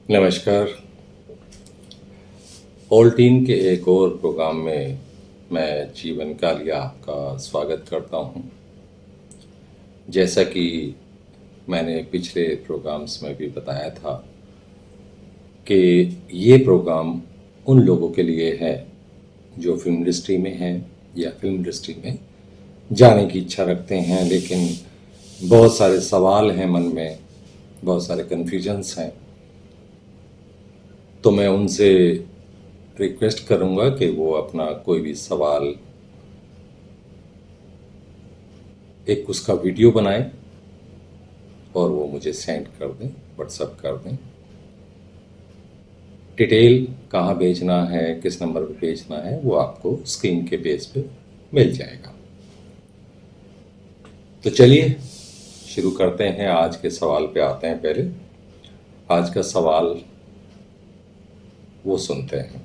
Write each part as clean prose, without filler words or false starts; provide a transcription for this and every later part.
नमस्कार। All tin के एक और प्रोग्राम में मैं जीवन कालिया आपका स्वागत करता हूं। जैसा कि मैंने पिछले प्रोग्राम्स में भी बताया था कि ये प्रोग्राम उन लोगों के लिए है जो फिल्म इंडस्ट्री में हैं या फिल्म इंडस्ट्री में जाने की इच्छा रखते हैं, लेकिन बहुत सारे सवाल हैं मन में, बहुत सारे कन्फ्यूजन्स हैं। तो मैं उनसे रिक्वेस्ट करूंगा कि वो अपना कोई भी सवाल एक उसका वीडियो बनाएं और वो मुझे सेंड कर दें, व्हाट्सएप कर दें। डिटेल कहाँ भेजना है, किस नंबर पे भेजना है, वो आपको स्क्रीन के पेज पे मिल जाएगा। तो चलिए शुरू करते हैं। आज के सवाल पे आते हैं। पहले आज का सवाल वो सुनते हैं।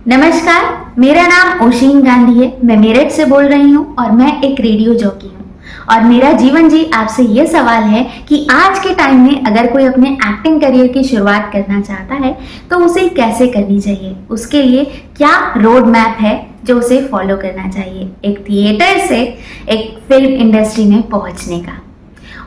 नमस्कार, मेरा नाम ओशिन गांधी है। मैं मेरठ से बोल रही हूँ और मैं एक रेडियो जॉकी हूँ। और मेरा जीवन जी आपसे ये सवाल है कि आज के टाइम में अगर कोई अपने एक्टिंग करियर की शुरुआत करना चाहता है तो उसे कैसे करनी चाहिए, उसके लिए क्या रोड मैप है जो उसे फॉलो करना चाहिए एक थिएटर से एक फिल्म इंडस्ट्री में पहुंचने का।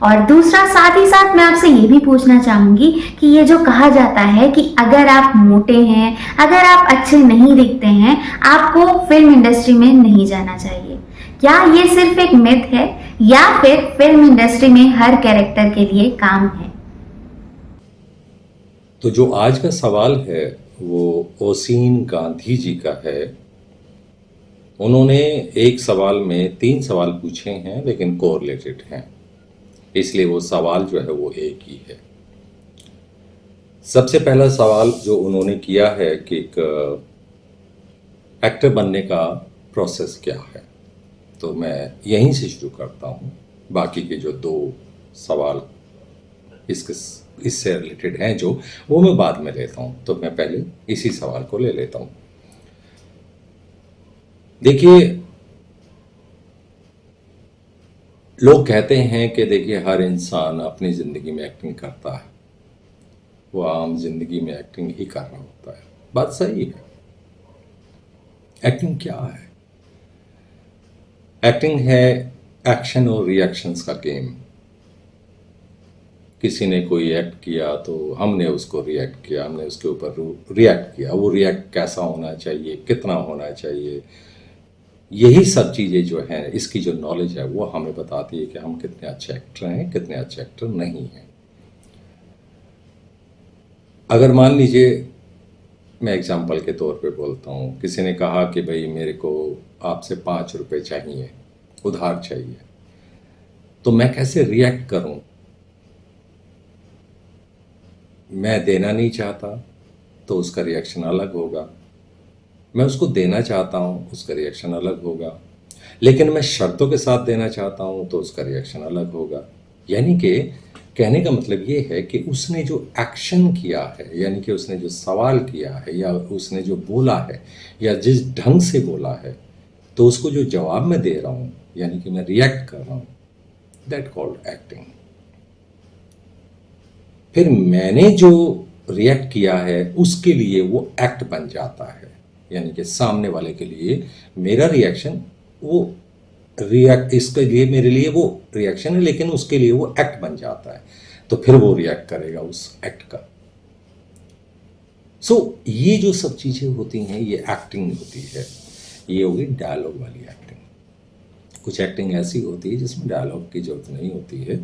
और दूसरा, साथ ही साथ मैं आपसे ये भी पूछना चाहूंगी कि ये जो कहा जाता है कि अगर आप मोटे हैं, अगर आप अच्छे नहीं दिखते हैं, आपको फिल्म इंडस्ट्री में नहीं जाना चाहिए, क्या ये सिर्फ एक मिथ है या फिर फिल्म इंडस्ट्री में हर कैरेक्टर के लिए काम है? तो जो आज का सवाल है वो ओसिन गांधी जी का है। उन्होंने एक सवाल में 3 सवाल पूछे हैं, लेकिन कोरिलेटेड हैं, इसलिए वो सवाल जो है वो एक ही है। सबसे पहला सवाल जो उन्होंने किया है कि एक एक्टर बनने का प्रोसेस क्या है, तो मैं यहीं से शुरू करता हूँ। बाकी के जो 2 सवाल इससे रिलेटेड हैं जो वो मैं बाद में लेता हूँ, तो मैं पहले इसी सवाल को ले लेता हूँ। देखिए, लोग कहते हैं कि देखिए हर इंसान अपनी ज़िंदगी में एक्टिंग करता है, वो आम जिंदगी में एक्टिंग ही कर रहा होता है। बात सही है। एक्टिंग क्या है? एक्टिंग है एक्शन और रिएक्शंस का गेम। किसी ने कोई एक्ट किया तो हमने उसको रिएक्ट किया, हमने उसके ऊपर रिएक्ट किया। वो रिएक्ट कैसा होना चाहिए, कितना होना चाहिए, यही सब चीज़ें जो हैं, इसकी जो नॉलेज है वो हमें बताती है कि हम कितने अच्छे एक्टर हैं, कितने अच्छे एक्टर नहीं हैं। अगर मान लीजिए, मैं एग्जाम्पल के तौर पे बोलता हूँ, किसी ने कहा कि भाई मेरे को आपसे 5 रुपए चाहिए, उधार चाहिए, तो मैं कैसे रिएक्ट करूं? मैं देना नहीं चाहता तो उसका रिएक्शन अलग होगा, मैं उसको देना चाहता हूं उसका रिएक्शन अलग होगा, लेकिन मैं शर्तों के साथ देना चाहता हूं तो उसका रिएक्शन अलग होगा। यानी कि कहने का मतलब ये है कि उसने जो एक्शन किया है, यानी कि उसने जो सवाल किया है या उसने जो बोला है या जिस ढंग से बोला है, तो उसको जो जवाब मैं दे रहा हूँ, यानी कि मैं रिएक्ट कर रहा हूँ, दैट कॉल्ड एक्टिंग। फिर मैंने जो रिएक्ट किया है उसके लिए वो एक्ट बन जाता है, यानी कि सामने वाले के लिए मेरा रिएक्शन वो रिएक्ट, इसके लिए मेरे लिए वो रिएक्शन है, लेकिन उसके लिए वो एक्ट बन जाता है, तो फिर वो रिएक्ट करेगा उस एक्ट का। ये जो सब चीज़ें होती हैं ये एक्टिंग होती है। ये होगी डायलॉग वाली एक्टिंग। कुछ एक्टिंग ऐसी होती है जिसमें डायलॉग की जरूरत नहीं होती है,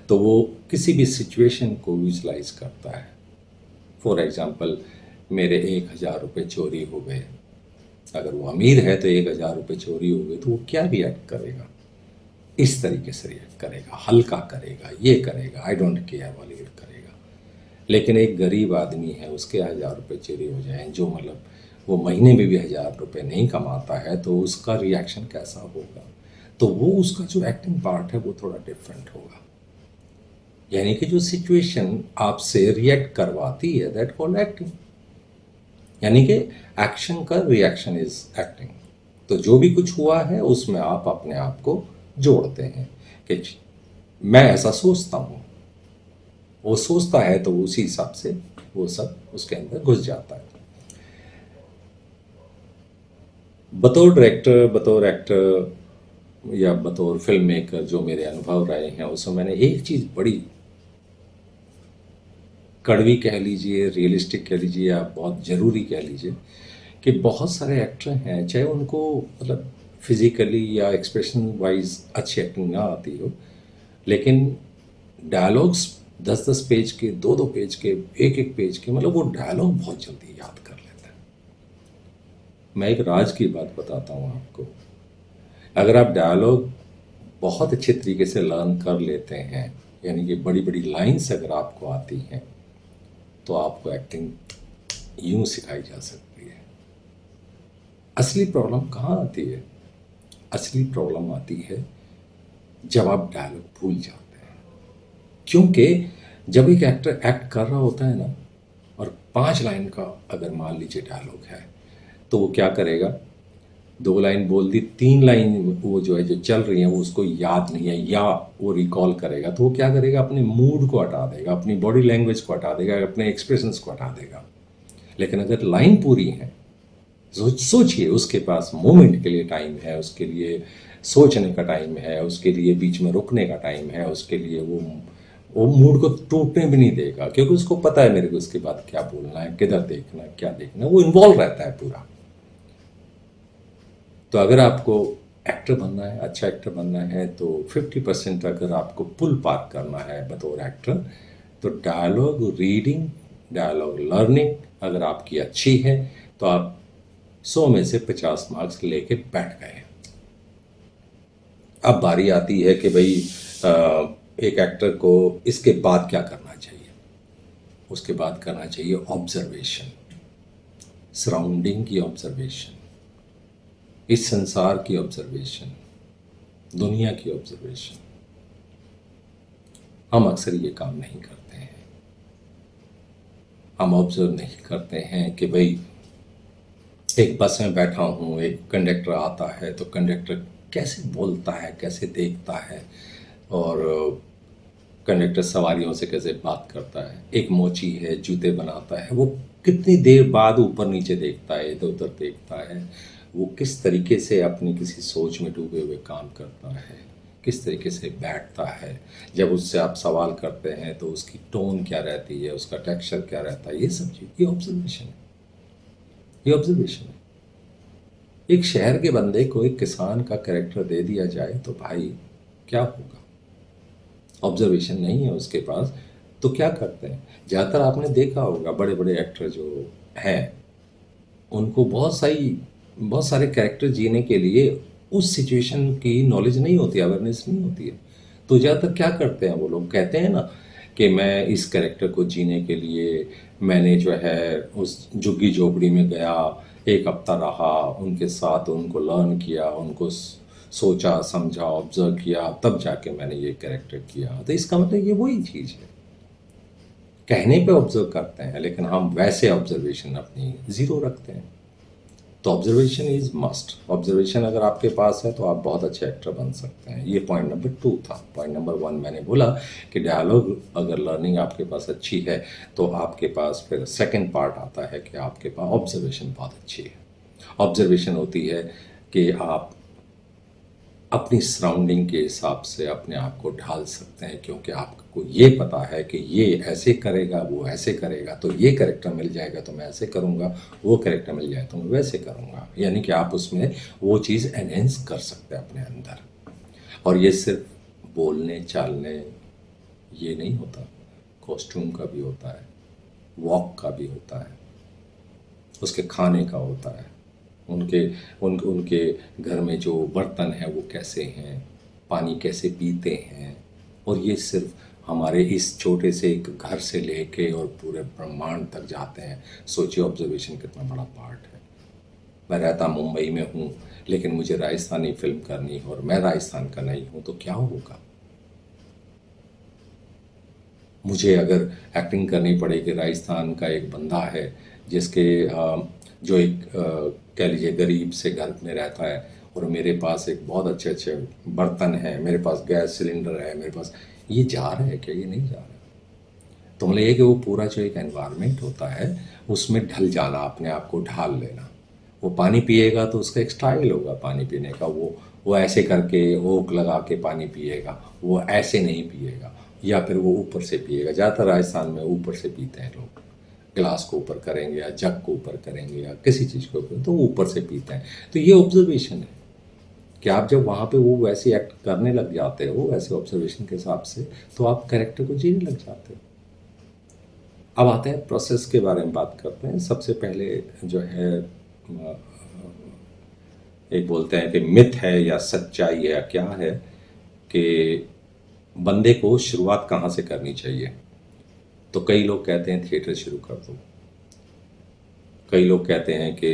तो वो किसी भी सिचुएशन को विजुलाइज करता है। फॉर एग्जाम्पल, मेरे 1000 रुपये चोरी हो गए। अगर वो अमीर है तो 1000 रुपये चोरी हो गए तो वो क्या रिएक्ट करेगा? इस तरीके से रिएक्ट करेगा, हल्का करेगा, ये करेगा, आई डोंट केयर वाली करेगा। लेकिन एक गरीब आदमी है, उसके 1000 रुपये चोरी हो जाए, जो मतलब वो महीने में भी 1000 रुपये नहीं कमाता है, तो उसका रिएक्शन कैसा होगा? तो वो उसका जो एक्टिंग पार्ट है वो थोड़ा डिफरेंट होगा। यानी कि जो सिचुएशन आपसे रिएक्ट करवाती है, दैट कॉल्ड एक्टिंग। यानी कि एक्शन का रिएक्शन इज एक्टिंग। तो जो भी कुछ हुआ है उसमें आप अपने आप को जोड़ते हैं कि मैं ऐसा सोचता हूँ, वो सोचता है तो उसी हिसाब से वो सब उसके अंदर घुस जाता है। बतौर डायरेक्टर, बतौर एक्टर या बतौर फिल्म मेकर जो मेरे अनुभव रहे हैं, उसमें मैंने एक चीज़ बड़ी कड़वी कह लीजिए, रियलिस्टिक कह लीजिए, या बहुत ज़रूरी कह लीजिए, कि बहुत सारे एक्टर हैं, चाहे उनको मतलब फिजिकली या एक्सप्रेशन वाइज अच्छी एक्टिंग ना आती हो, लेकिन डायलॉग्स 10-10 पेज के, 2-2 पेज के, 1-1 पेज के, मतलब वो डायलॉग बहुत जल्दी याद कर लेते हैं। मैं एक राज की बात बताता हूँ आपको। अगर आप डायलॉग बहुत अच्छे तरीके से लर्न कर लेते हैं, यानी कि बड़ी बड़ी लाइन्स अगर आपको आती हैं, तो आपको एक्टिंग यूं सिखाई जा सकती है। असली प्रॉब्लम कहाँ आती है? असली प्रॉब्लम आती है जब आप डायलॉग भूल जाते हैं। क्योंकि जब एक एक्टर एक्ट कर रहा होता है ना, और 5 लाइन का अगर मान लीजिए डायलॉग है, तो वो क्या करेगा, 2 लाइन बोल दी, 3 लाइन वो जो है जो चल रही है वो उसको याद नहीं है, या वो रिकॉल करेगा, तो वो क्या करेगा, अपने मूड को हटा देगा, अपनी बॉडी लैंग्वेज को हटा देगा, अपने एक्सप्रेशंस को हटा देगा। लेकिन अगर लाइन पूरी है, सोचिए, उसके पास मोमेंट के लिए टाइम है, उसके लिए सोचने का टाइम है, उसके लिए बीच में रुकने का टाइम है, उसके लिए वो मूड को टूटने भी नहीं देगा, क्योंकि उसको पता है मेरे को उसके बाद क्या बोलना है, किधर देखना है, क्या देखना है, वो इन्वॉल्व रहता है पूरा। तो अगर आपको एक्टर बनना है, अच्छा एक्टर बनना है, तो 50% अगर आपको पुल पार करना है बतौर एक्टर, तो डायलॉग रीडिंग, डायलॉग लर्निंग अगर आपकी अच्छी है, तो आप 100 में से 50 मार्क्स लेके बैठ गए। अब बारी आती है कि भाई एक एक्टर को इसके बाद क्या करना चाहिए। उसके बाद करना चाहिए ऑब्जर्वेशन, सराउंडिंग की ऑब्जर्वेशन, इस संसार की ऑब्जर्वेशन, दुनिया की ऑब्जर्वेशन। हम अक्सर ये काम नहीं करते हैं। हम ऑब्जर्व नहीं करते हैं कि भाई एक बस में बैठा हूँ, एक कंडक्टर आता है, तो कंडक्टर कैसे बोलता है, कैसे देखता है, और कंडक्टर सवारियों से कैसे बात करता है। एक मोची है, जूते बनाता है, वो कितनी देर बाद ऊपर नीचे देखता है, इधर उधर देखता है, वो किस तरीके से अपनी किसी सोच में डूबे हुए काम करता है, किस तरीके से बैठता है। जब उससे आप सवाल करते हैं तो उसकी टोन क्या रहती है, उसका टेक्सचर क्या रहता है, ये सब चीज़, ये ऑब्जर्वेशन है, ये ऑब्जर्वेशन है। एक शहर के बंदे को एक किसान का कैरेक्टर दे दिया जाए तो भाई क्या होगा? ऑब्जर्वेशन नहीं है उसके पास, तो क्या करते हैं? ज़्यादातर आपने देखा होगा बड़े बड़े एक्टर जो हैं, उनको बहुत सारे कैरेक्टर जीने के लिए उस सिचुएशन की नॉलेज नहीं होती, अवेयरनेस नहीं होती है। तो ज़्यादातर क्या करते हैं, वो लोग कहते हैं ना कि मैं इस कैरेक्टर को जीने के लिए मैंने जो है उस झुग्गी झोपड़ी में गया, 1 हफ्ता रहा उनके साथ, उनको लर्न किया, उनको सोचा समझा ऑब्जर्व किया, तब जाके मैंने ये कैरेक्टर किया। तो इसका मतलब ये वही चीज़ है, कहने पे ऑब्जर्व करते हैं, लेकिन हम वैसे ऑब्जर्वेशन अपनी ज़ीरो रखते हैं। तो ऑब्जर्वेशन इज़ मस्ट। ऑब्जर्वेशन अगर आपके पास है तो आप बहुत अच्छे एक्टर बन सकते हैं। ये पॉइंट नंबर 2 था। पॉइंट नंबर 1 मैंने बोला कि डायलॉग अगर लर्निंग आपके पास अच्छी है, तो आपके पास फिर सेकंड पार्ट आता है कि आपके पास ऑब्जर्वेशन बहुत अच्छी है। ऑब्जर्वेशन होती है कि आप अपनी सराउंडिंग के हिसाब से अपने आप को ढाल सकते हैं, क्योंकि आपको ये पता है कि ये ऐसे करेगा, वो ऐसे करेगा, तो ये कैरेक्टर मिल जाएगा तो मैं ऐसे करूँगा, वो कैरेक्टर मिल जाए तो मैं वैसे करूँगा। यानी कि आप उसमें वो चीज़ एनहेंस कर सकते हैं अपने अंदर। और ये सिर्फ बोलने चालने ये नहीं होता, कॉस्ट्यूम का भी होता है, वॉक का भी होता है, उसके खाने का होता है, उनके घर में जो बर्तन हैं वो कैसे हैं, पानी कैसे पीते हैं। और ये सिर्फ हमारे इस छोटे से एक घर से लेके और पूरे ब्रह्मांड तक जाते हैं। सोचिए ऑब्जर्वेशन कितना बड़ा पार्ट है। मैं रहता मुंबई में हूँ, लेकिन मुझे राजस्थानी फिल्म करनी है और मैं राजस्थान का नहीं हूँ, तो क्या होगा? मुझे अगर एक्टिंग करनी पड़ेगी, राजस्थान का एक बंदा है जिसके जो एक कह लीजिए गरीब से घर में रहता है, और मेरे पास एक बहुत अच्छे अच्छे बर्तन हैं, मेरे पास गैस सिलेंडर है, मेरे पास, ये जा रहा है क्या? ये नहीं जा रहा है। तो मतलब ये कि वो पूरा जो एक एनवायरनमेंट होता है उसमें ढल जाना, अपने आप को ढाल लेना। वो पानी पिएगा तो उसका एक स्टाइल होगा पानी पीने का, वो ऐसे करके ओक लगा के पानी पिएगा, वो ऐसे नहीं पिएगा, या फिर वो ऊपर से पिएगा। ज़्यादातर राजस्थान में ऊपर से पीते हैं लोग, गिलास को ऊपर करेंगे या जग को ऊपर करेंगे या किसी चीज़ को ऊपर, तो वो ऊपर से पीते हैं। तो ये ऑब्जर्वेशन है कि आप जब वहाँ पे वो वैसे एक्ट करने लग जाते हो, वैसे ऑब्जर्वेशन के हिसाब से, तो आप कैरेक्टर को जीने लग जाते हो। अब आते हैं प्रोसेस के बारे में बात करते हैं। सबसे पहले जो है एक बोलते हैं कि मिथ है या सच्चाई है या क्या है, कि बंदे को शुरुआत कहाँ से करनी चाहिए। तो कई लोग कहते हैं थिएटर शुरू कर दो, कई लोग कहते हैं कि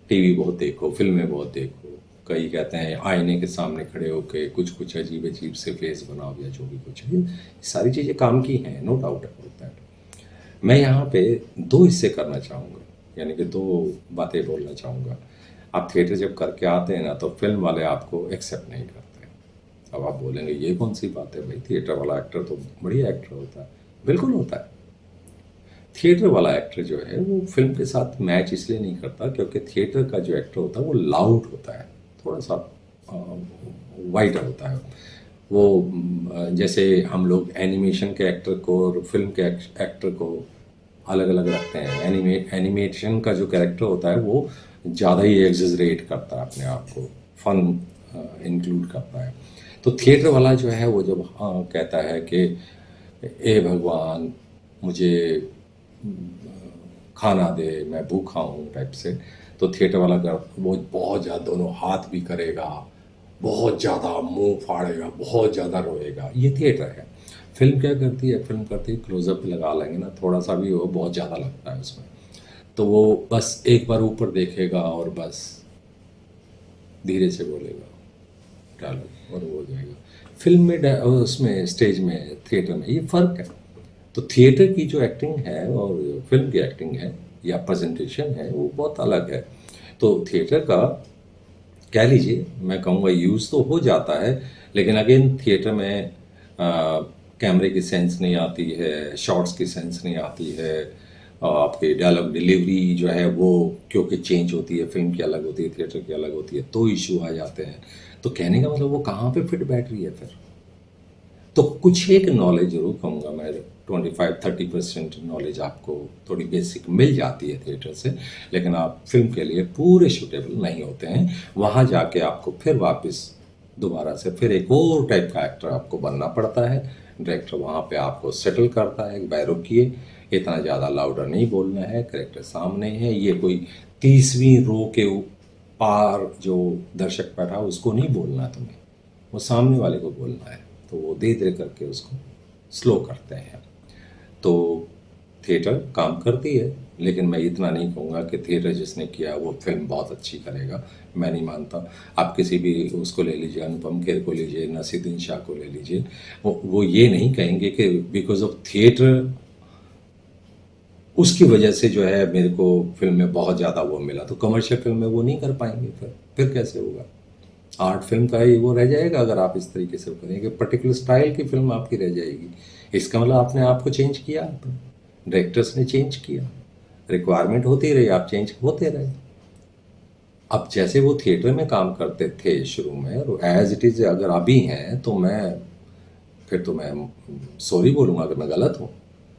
टीवी बहुत देखो, फिल्में बहुत देखो, कई कहते हैं आईने के सामने खड़े होकर कुछ कुछ अजीब अजीब से फेस बनाओ या जो भी कुछ है। सारी चीज़ें काम की हैं, नो डाउट अबाउट दैट। मैं यहाँ पे दो हिस्से करना चाहूँगा, यानी कि दो बातें बोलना चाहूँगा। आप थिएटर जब करके आते हैं ना, तो फिल्म वाले आपको एक्सेप्ट नहीं करते। अब आप बोलेंगे ये कौन सी बात है भाई, थिएटर वाला एक्टर तो बढ़िया एक्टर होता है। बिल्कुल होता है। थिएटर वाला एक्टर जो है वो फिल्म के साथ मैच इसलिए नहीं करता क्योंकि थिएटर का जो एक्टर होता है वो लाउड होता है, थोड़ा सा वाइडर होता है। वो जैसे हम लोग एनिमेशन के एक्टर को और फिल्म के एक्टर को अलग अलग रखते हैं। एनिमेशन का जो कैरेक्टर होता है वो ज़्यादा ही एग्जैजरेट करता है अपने आप को, फन इंक्लूड करता है। तो थिएटर वाला जो है वो जब कहता है कि ए भगवान मुझे खाना दे, मैं भूखा हूँ टाइप से, तो थिएटर वाला वो बहुत ज़्यादा दोनों हाथ भी करेगा, बहुत ज़्यादा मुंह फाड़ेगा, बहुत ज़्यादा रोएगा। ये थिएटर है। फिल्म क्या करती है, फिल्म करती है क्लोजअप लगा लेंगे ना, थोड़ा सा भी वो बहुत ज़्यादा लगता है उसमें, तो वो बस एक बार ऊपर देखेगा और बस धीरे से बोलेगा डायलॉग और वो हो जाएगा। फिल्म में उसमें स्टेज में थिएटर में ये फ़र्क है। तो थिएटर की जो एक्टिंग है और फिल्म की एक्टिंग है या प्रेजेंटेशन है वो बहुत अलग है। तो थिएटर का कह लीजिए, मैं कहूँगा यूज़ तो हो जाता है, लेकिन अगेन थिएटर में कैमरे की सेंस नहीं आती है, शॉट्स की सेंस नहीं आती है, आपके डायलॉग डिलीवरी जो है वो क्योंकि चेंज होती है, फिल्म की अलग होती है, थिएटर की अलग होती है, तो इशू आ जाते हैं। तो कहने का मतलब वो कहाँ पे फिट बैठ रही है फिर। तो कुछ एक नॉलेज जरूर कहूँगा मैं, 25-30% नॉलेज आपको थोड़ी बेसिक मिल जाती है थिएटर से, लेकिन आप फिल्म के लिए पूरे सूटेबल नहीं होते हैं। वहाँ जाके आपको फिर वापस दोबारा से फिर एक और टाइप का एक्टर आपको बनना पड़ता है। डायरेक्टर वहाँ पे आपको सेटल करता है, भाई रुकिए, इतना ज़्यादा लाउडर नहीं बोलना है, करेक्टर सामने है, ये कोई 30वीं रो के पार जो दर्शक बैठा उसको नहीं बोलना है तुम्हें, वो सामने वाले को बोलना है। तो वो धीरे धीरे करके उसको स्लो करते हैं। तो थिएटर काम करती है, लेकिन मैं इतना नहीं कहूँगा कि थिएटर जिसने किया वो फिल्म बहुत अच्छी करेगा, मैं नहीं मानता। आप किसी भी उसको ले लीजिए, अनुपम खेर को लीजिए, नसीरुद्दीन शाह को ले लीजिए, वो ये नहीं कहेंगे कि बिकॉज ऑफ थिएटर उसकी वजह से जो है मेरे को फिल्म में बहुत ज़्यादा वो मिला। तो कमर्शियल फिल्म में वो नहीं कर पाएंगे, फिर कैसे होगा। आर्ट फिल्म का ही वो रह जाएगा अगर आप इस तरीके से करेंगे, पर्टिकुलर स्टाइल की फिल्म आपकी रह जाएगी। इसका मतलब आपने आपको चेंज किया, डायरेक्टर्स ने चेंज किया, रिक्वायरमेंट होती रही, आप चेंज होते रहे। अब जैसे वो थिएटर में काम करते थे शुरू में और एज इट इज़ अगर अभी हैं, तो मैं सॉरी बोलूँगा अगर मैं गलत हूँ,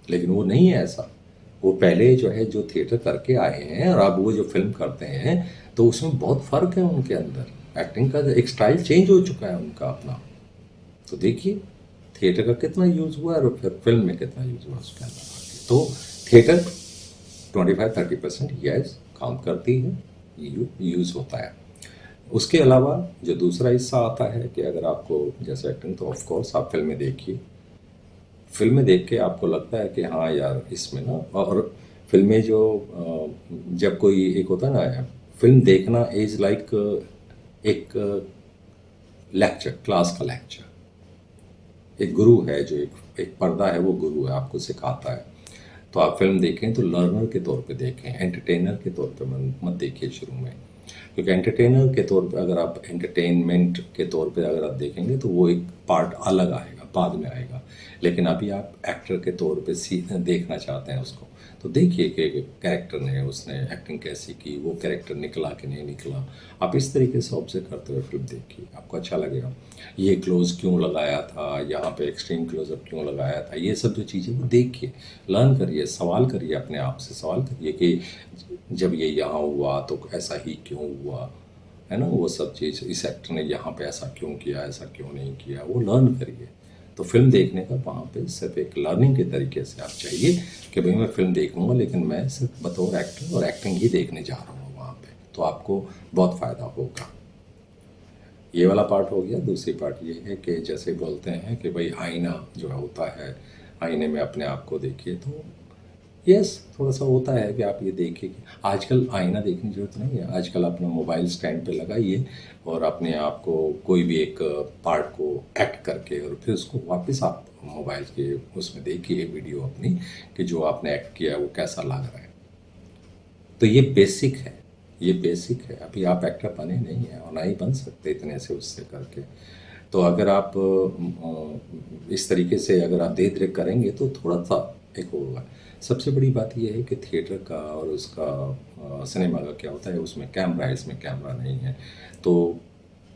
लेकिन वो नहीं है ऐसा। वो पहले जो है जो थिएटर करके आए हैं और अब वो जो फिल्म करते हैं, तो उसमें बहुत फ़र्क है उनके अंदर। एक्टिंग का एक स्टाइल चेंज हो चुका है उनका अपना। तो देखिए थिएटर का कितना यूज़ हुआ और फिर फिल्म में कितना यूज़ हुआ उसके अंदर। तो थिएटर 25-30% यस काम करती है, यूज़ होता है। उसके अलावा जो दूसरा हिस्सा आता है कि अगर आपको जैसे एक्टिंग, तो ऑफ कोर्स आप फिल्में देखिए। फिल्में देख के आपको लगता है कि हाँ यार इसमें ना, और फिल्में जो जब कोई एक होता है ना, फिल्म देखना इज लाइक एक लेक्चर, क्लास का लेक्चर। एक गुरु है जो एक पर्दा है, वो गुरु है, आपको सिखाता है। तो आप फिल्म देखें तो लर्नर के तौर पे देखें, एंटरटेनर के तौर पे मत देखिए शुरू में, क्योंकि एंटरटेनर के तौर पे अगर आप एंटरटेनमेंट के तौर पे अगर आप देखेंगे तो वो एक पार्ट अलग आएगा। बाद में आएगा। लेकिन अभी आप एक्टर के तौर पे देखना चाहते हैं उसको, तो देखिए कि कैरेक्टर ने उसने एक्टिंग कैसी की, वो कैरेक्टर निकला कि नहीं निकला। आप इस तरीके से ऑब्जर्व करते हुए फिल्म देखिए, आपको अच्छा लगेगा। ये क्लोज क्यों लगाया था, यहाँ पे एक्सट्रीम क्लोजअप क्यों लगाया था, ये सब जो चीज़ें वो देखिए, लर्न करिए, सवाल करिए, अपने आप से सवाल करिए कि जब ये यहाँ हुआ तो ऐसा ही क्यों हुआ, है ना। वो सब चीज़, इस एक्टर ने यहाँ पे ऐसा क्यों किया, ऐसा क्यों नहीं किया, वो लर्न करिए। तो फिल्म देखने का वहाँ पे सिर्फ एक लर्निंग के तरीके से आप चाहिए कि भाई मैं फिल्म देखूंगा, लेकिन मैं सिर्फ बतौर एक्टर और एक्टिंग ही देखने जा रहा हूँ वहाँ पे, तो आपको बहुत फ़ायदा होगा। ये वाला पार्ट हो गया। दूसरी पार्ट ये है कि जैसे बोलते हैं कि भाई आईना जो होता है, आईने में अपने आप को देखिए, तो यस थोड़ा सा होता है कि आप ये देखिए कि आजकल आईना देखने की जरूरत नहीं है। आजकल अपना मोबाइल स्टैंड पे लगाइए और अपने आप को कोई भी एक पार्ट को एक्ट करके और फिर उसको वापस आप मोबाइल के उसमें देखिए वीडियो अपनी, कि जो आपने एक्ट किया है वो कैसा लग रहा है। तो ये बेसिक है, ये बेसिक है। अभी आप एक्टर बने नहीं हैं और ना ही बन सकते इतने से उससे करके। तो अगर आप इस तरीके से अगर आप धीरे धीरे करेंगे तो थोड़ा सा एक होगा। सबसे बड़ी बात यह है कि थिएटर का और उसका सिनेमा का क्या होता है, उसमें कैमरा है, इसमें कैमरा नहीं है। तो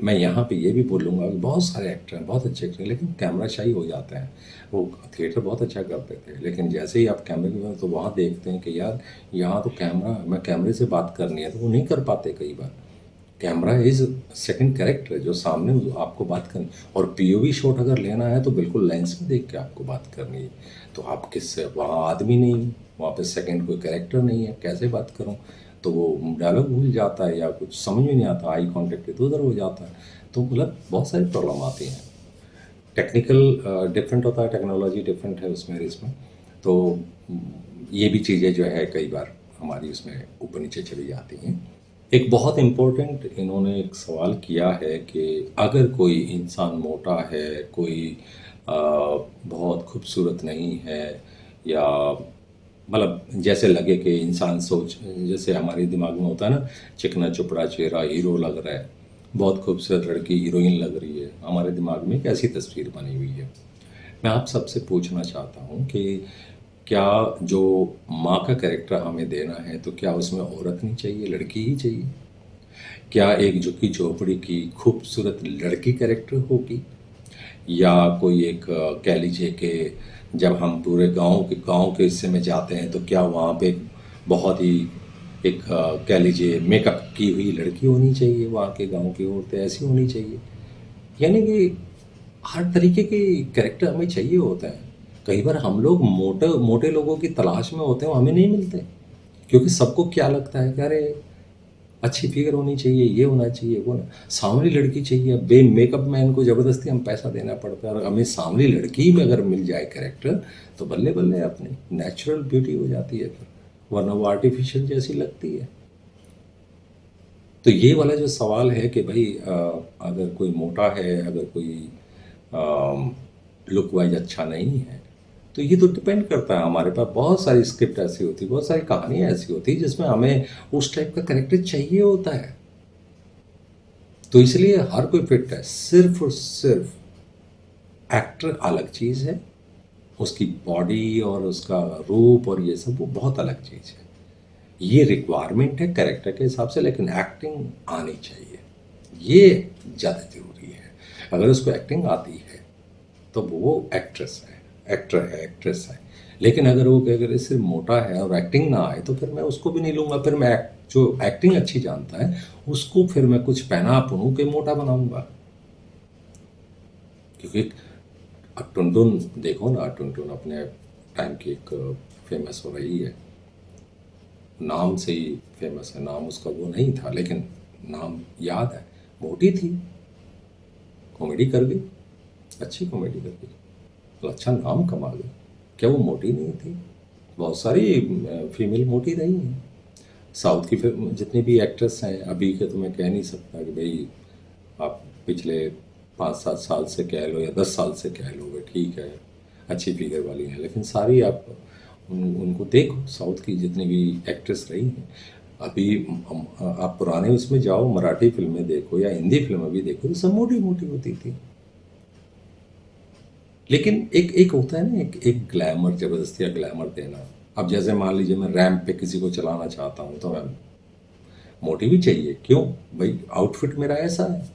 मैं यहाँ पे ये भी बोलूँगा कि बहुत सारे एक्टर हैं, बहुत अच्छे एक्टर हैं, लेकिन कैमरा शाही हो जाते हैं। वो थिएटर बहुत अच्छा करते थे, लेकिन जैसे ही आप कैमरे के तो वहाँ देखते हैं कि यार यहाँ तो कैमरा, मैं कैमरे से बात करनी है, तो वो नहीं कर पाते कई बार। कैमरा इज सेकंड कैरेक्टर जो सामने आपको बात करनी, और पीओवी शॉट अगर लेना है तो बिल्कुल लेंस में देख के आपको बात करनी है। तो आप किससे, वहाँ आदमी नहीं, वहाँ पे सेकंड कोई कैरेक्टर नहीं है, कैसे बात करूँ। तो वो डायलॉग भूल जाता है या कुछ समझ में नहीं आता, आई कॉन्टेक्ट इधर उधर हो जाता है। तो मतलब बहुत सारी प्रॉब्लम आती हैं। टेक्निकल डिफरेंट होता है, टेक्नोलॉजी डिफरेंट है उसमें इसमें। तो ये भी चीज़ें जो है कई बार हमारी उसमें ऊपर नीचे चली जाती हैं। एक बहुत इम्पोर्टेंट इन्होंने एक सवाल किया है कि अगर कोई इंसान मोटा है, कोई बहुत खूबसूरत नहीं है, या मतलब जैसे लगे कि इंसान सोच, जैसे हमारे दिमाग में होता है ना, चिकना चुपड़ा चेहरा, हीरो लग रहा है, बहुत खूबसूरत लड़की हीरोइन लग रही है, हमारे दिमाग में एक ऐसी तस्वीर बनी हुई है। मैं आप सबसे पूछना चाहता हूँ कि क्या जो माँ का कैरेक्टर हमें देना है, तो क्या उसमें औरत नहीं चाहिए, लड़की ही चाहिए? क्या एक झुकी झोपड़ी की खूबसूरत लड़की कैरेक्टर होगी, या कोई एक कह लीजिए कि जब हम पूरे गांव के हिस्से में जाते हैं तो क्या वहाँ पे बहुत ही एक कह लीजिए मेकअप की हुई लड़की होनी चाहिए, वहाँ के गांव की औरतें ऐसी होनी चाहिए? यानी कि हर तरीके के कैरेक्टर हमें चाहिए होता है। कई बार हम लोग मोटे मोटे लोगों की तलाश में होते हैं, वो हमें नहीं मिलते, क्योंकि सबको क्या लगता है कि अरे अच्छी फिगर होनी चाहिए, ये होना चाहिए, वो ना, सांवली लड़की चाहिए। बे मेकअप मैन को ज़बरदस्ती हम पैसा देना पड़ता है, और हमें सांवली लड़की में अगर मिल जाए कैरेक्टर तो बल्ले बल्ले अपनी नेचुरल ब्यूटी हो जाती है फिर, वरना वो आर्टिफिशियल जैसी लगती है। तो ये वाला जो सवाल है कि भाई अगर कोई मोटा है, अगर कोई लुक वाइज अच्छा नहीं है, तो ये तो डिपेंड करता है। हमारे पास बहुत सारी स्क्रिप्ट ऐसी होती है, बहुत सारी कहानियाँ ऐसी होती है जिसमें हमें उस टाइप का कैरेक्टर चाहिए होता है। तो इसलिए हर कोई फिट है, सिर्फ और सिर्फ एक्टर अलग चीज़ है, उसकी बॉडी और उसका रूप और ये सब वो बहुत अलग चीज़ है। ये रिक्वायरमेंट है कैरेक्टर के हिसाब से, लेकिन एक्टिंग आनी चाहिए, ये ज़्यादा ज़रूरी है। अगर उसको एक्टिंग आती है तो वो एक्ट्रेस है, एक्टर है, एक्ट्रेस है। लेकिन अगर वो अगर सिर्फ मोटा है और एक्टिंग ना आए तो फिर मैं उसको भी नहीं लूँगा। फिर मैं जो एक्टिंग अच्छी जानता है उसको फिर मैं कुछ पहना पुनू के मोटा बनाऊँगा। क्योंकि अब टुनटुन देखो ना, टुनटुन अपने टाइम की एक फेमस हो रही है, नाम से ही फेमस है। नाम उसका वो नहीं था, लेकिन नाम याद है। मोटी थी, कॉमेडी कर गई, अच्छी कॉमेडी कर गई, तो अच्छा नाम कमा गई। क्या वो मोटी नहीं थी? बहुत सारी फीमेल मोटी रही हैं। साउथ की फिल्म जितनी भी एक्ट्रेस हैं, अभी के तो मैं कह नहीं सकता कि भाई आप पिछले 5-7 साल से कह लो या 10 साल से कह लो, वे ठीक है अच्छी फिगर वाली हैं, लेकिन सारी आप उनको देखो, साउथ की जितनी भी एक्ट्रेस रही हैं। अभी आप पुराने उसमें जाओ, मराठी फिल्में देखो या हिंदी फिल्में भी देखो, तो सब मोटी मोटी होती थी। लेकिन एक एक होता है ना, एक ग्लैमर, जबरदस्ती या ग्लैमर देना। अब जैसे मान लीजिए मैं रैंप पे किसी को चलाना चाहता हूँ तो मैं मोटिव ही चाहिए, क्यों भाई, आउटफिट मेरा ऐसा है।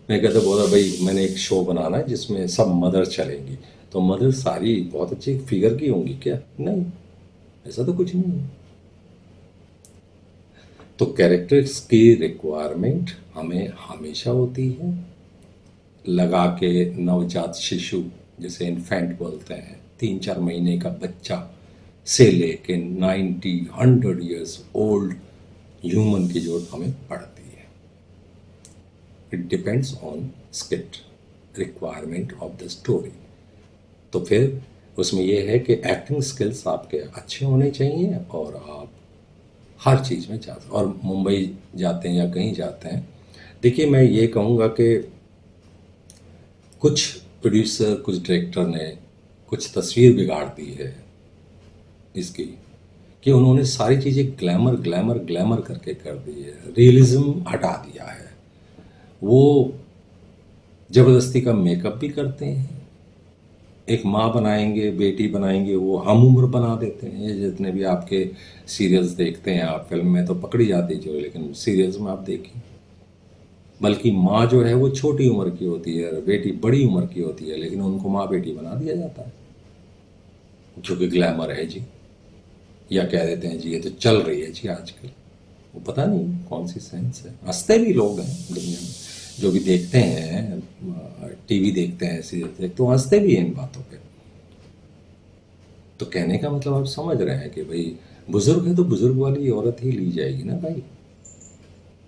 मैं कहता बोला भाई मैंने एक शो बनाना है जिसमें सब मदर चलेंगी, तो मदर सारी बहुत अच्छी फिगर की होंगी क्या? नहीं, ऐसा तो कुछ नहीं है। तो कैरेक्टर्स की रिक्वायरमेंट हमें हमेशा होती है। लगा के नवजात शिशु, जैसे इन्फेंट बोलते हैं, 3-4 महीने का बच्चा से लेके 90-100 ईयर्स ओल्ड ह्यूमन की जरूरत हमें पड़ती है। It depends on script requirement of the story. तो फिर उसमें यह है कि एक्टिंग स्किल्स आपके अच्छे होने चाहिए और आप हर चीज़ में जाते, और मुंबई जाते हैं या कहीं जाते हैं, देखिए मैं ये कहूँगा कि कुछ प्रोड्यूसर, कुछ डायरेक्टर ने कुछ तस्वीर बिगाड़ दी है इसकी, कि उन्होंने सारी चीज़ें ग्लैमर ग्लैमर ग्लैमर करके कर दी है, रियलिज्म हटा दिया है। वो ज़बरदस्ती का मेकअप भी करते हैं, एक माँ बनाएंगे, बेटी बनाएंगे, वो हम उम्र बना देते हैं। ये जितने भी आपके सीरियल्स देखते हैं आप, फिल्म में तो पकड़ी जाती जो, लेकिन सीरियल्स में आप देखिए, बल्कि माँ जो है वो छोटी उम्र की होती है, बेटी बड़ी उम्र की होती है, लेकिन उनको माँ बेटी बना दिया जाता है क्योंकि ग्लैमर है जी, या कह देते हैं जी ये तो चल रही है जी आजकल। वो पता नहीं कौन सी सेंस है। हंसते भी लोग हैं दुनिया में, जो भी देखते हैं, टीवी देखते हैं, सीरियल देखते हैं, तो हंसते भी हैं इन बातों पे। तो कहने का मतलब आप समझ रहे हैं कि भाई बुजुर्ग है तो बुजुर्ग वाली औरत ही ली जाएगी ना भाई,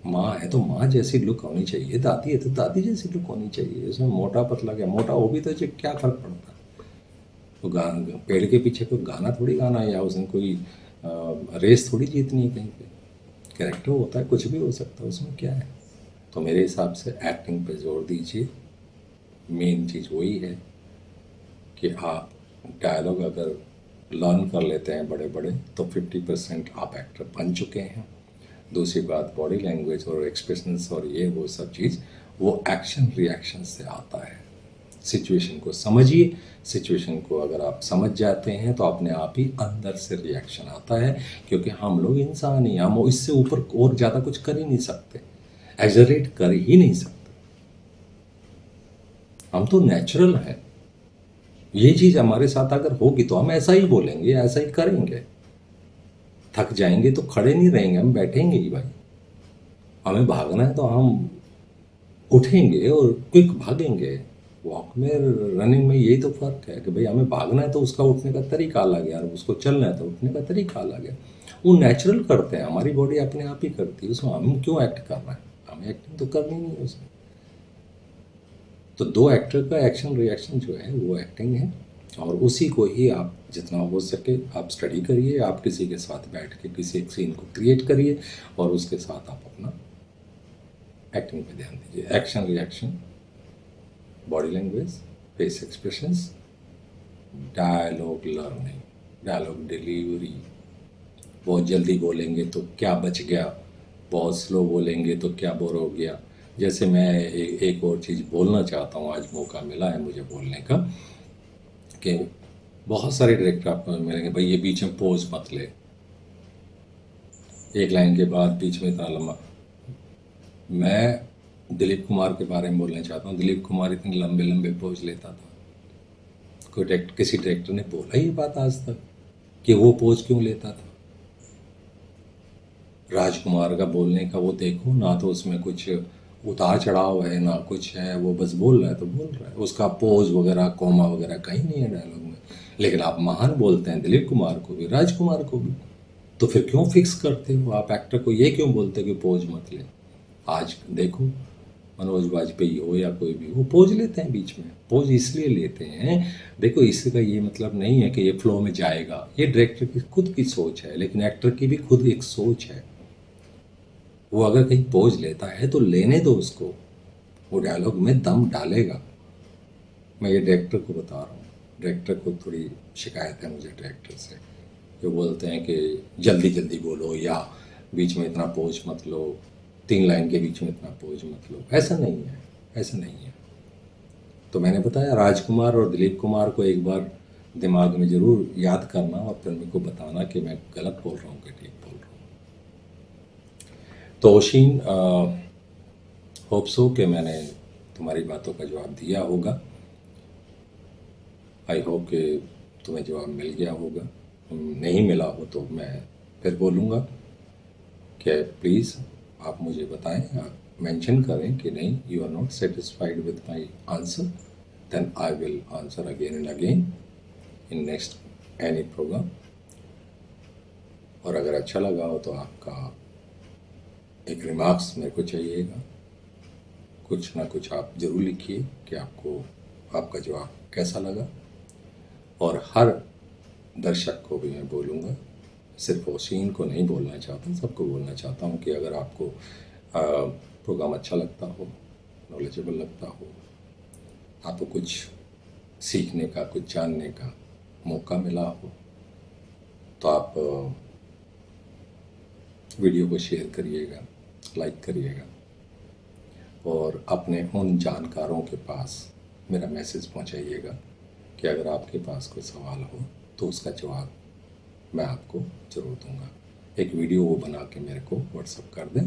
माँ है तो माँ जैसी लुक होनी चाहिए, दादी है तो दादी जैसी लुक होनी चाहिए। उसमें मोटा पतला क्या, मोटा हो भी तो क्या फर्क पड़ता है? तो गाना, पेड़ के पीछे कोई गाना थोड़ी गाना है, या उसने कोई रेस थोड़ी जीतनी है कहीं पे। कैरेक्टर होता है, कुछ भी हो सकता है, उसमें क्या है? तो मेरे हिसाब से एक्टिंग पे जोर दीजिए। मेन चीज़ वही है कि आप डायलॉग अगर लर्न कर लेते हैं बड़े बड़े, तो 50% आप एक्टर बन चुके हैं। दूसरी बात, बॉडी लैंग्वेज और एक्सप्रेशंस और ये वो सब चीज़, वो एक्शन रिएक्शन से आता है। सिचुएशन को समझिए, सिचुएशन को अगर आप समझ जाते हैं तो अपने आप ही अंदर से रिएक्शन आता है, क्योंकि हम लोग इंसान ही, हम इससे ऊपर और ज़्यादा कुछ कर ही नहीं सकते, एग्जरेट कर ही नहीं सकते। हम तो नेचुरल हैं। ये चीज़ हमारे साथ अगर होगी तो हम ऐसा ही बोलेंगे, ऐसा ही करेंगे। थक जाएंगे तो खड़े नहीं रहेंगे, हम बैठेंगे ही भाई। हमें भागना है तो हम उठेंगे और क्विक भागेंगे। वॉक में, रनिंग में यही तो फ़र्क है कि भाई हमें भागना है तो उसका उठने का तरीका अलग है, और उसको चलना है तो उठने का तरीका अलग है। वो नेचुरल करते हैं, हमारी बॉडी अपने आप ही करती है, उसमें हम क्यों एक्ट करना है? हमें एक्टिंग तो करनी नहीं है उसमें। तो दो एक्टर का एक्शन रिएक्शन जो है वो एक्टिंग है, और उसी को ही आप जितना हो सके आप स्टडी करिए। आप किसी के साथ बैठ के किसी एक सीन को क्रिएट करिए और उसके साथ आप अपना एक्टिंग पे ध्यान दीजिए। Action reaction, body language, face expressions, dialogue learning, dialogue delivery. बहुत जल्दी बोलेंगे तो क्या बच गया, बहुत स्लो बोलेंगे तो क्या बोर हो गया। जैसे मैं एक और चीज़ बोलना चाहता हूँ, आज मौका मिला है मुझे बोलने का, कि बहुत सारे डायरेक्टर आपको मिलेंगे, भाई ये बीच में पोज मत ले, एक लाइन के बाद बीच में इतना लंबा। मैं दिलीप कुमार के बारे में बोलना चाहता हूँ। दिलीप कुमार इतने लंबे लंबे पोज लेता था, कोई किसी डायरेक्टर ने बोला ये बात आज तक कि वो पोज क्यों लेता था? राजकुमार का बोलने का वो देखो ना, तो उसमें कुछ उतार चढ़ाव है ना कुछ है, वो बस बोल रहा है तो बोल रहा है, उसका पोज वगैरह कोमा वगैरह कहीं नहीं है डायलॉग में। लेकिन आप महान बोलते हैं दिलीप कुमार को भी, राजकुमार को भी, तो फिर क्यों फिक्स करते हो आप एक्टर को? ये क्यों बोलते हो कि पोज मत ले? आज देखो मनोज वाजपेयी हो या कोई भी, वो पोज लेते हैं बीच में। पोज इसलिए लेते हैं, देखो इसका ये मतलब नहीं है कि ये फ्लो में जाएगा, ये डायरेक्टर की खुद की सोच है, लेकिन एक्टर की भी खुद एक सोच है। वो अगर कहीं पोज लेता है तो लेने दो उसको, वो डायलॉग में दम डालेगा। मैं ये डायरेक्टर को बता रहा हूँ, डायरेक्टर को थोड़ी शिकायत है मुझे डायरेक्टर से, जो बोलते हैं कि जल्दी जल्दी बोलो या बीच में इतना पोज मत लो, 3 लाइन के बीच में इतना पोज मत लो। ऐसा नहीं है, ऐसा नहीं है। तो मैंने बताया राजकुमार और दिलीप कुमार को एक बार दिमाग में ज़रूर याद करना और फिर मेरे को बताना कि मैं गलत बोल रहा हूँ कि ठीक बोल रहा हूँ। तो ओशीन, होप सो कि मैंने तुम्हारी बातों का जवाब दिया होगा। आई होप कि तुम्हें जवाब मिल गया होगा। नहीं मिला हो तो मैं फिर बोलूँगा कि प्लीज़ आप मुझे बताएं, आप मेंशन करें कि नहीं, you are not satisfied with my answer, then I will answer again and again in next any program. और अगर अच्छा लगा हो तो आपका एक रिमार्क्स मेरे को चाहिएगा, कुछ ना कुछ आप ज़रूर लिखिए कि आपको आपका जवाब कैसा लगा। और हर दर्शक को भी मैं बोलूँगा, सिर्फ ओशीन को नहीं बोलना चाहता, सबको बोलना चाहता हूँ कि अगर आपको प्रोग्राम अच्छा लगता हो, नॉलेजेबल लगता हो, आपको कुछ सीखने का, कुछ जानने का मौका मिला हो, तो आप वीडियो को शेयर करिएगा, लाइक करिएगा और अपने उन जानकारों के पास मेरा मैसेज पहुंचाइएगा कि अगर आपके पास कोई सवाल हो तो उसका जवाब मैं आपको ज़रूर दूंगा। एक वीडियो वो बना के मेरे को व्हाट्सएप कर दें,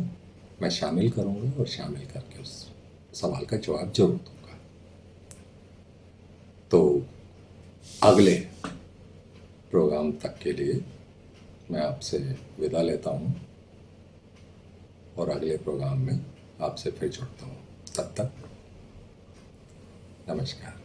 मैं शामिल करूंगा और शामिल करके उस सवाल का जवाब ज़रूर दूंगा। तो अगले प्रोग्राम तक के लिए मैं आपसे विदा लेता हूँ और अगले प्रोग्राम में आपसे फिर जुड़ता हूँ। तब तक नमस्कार।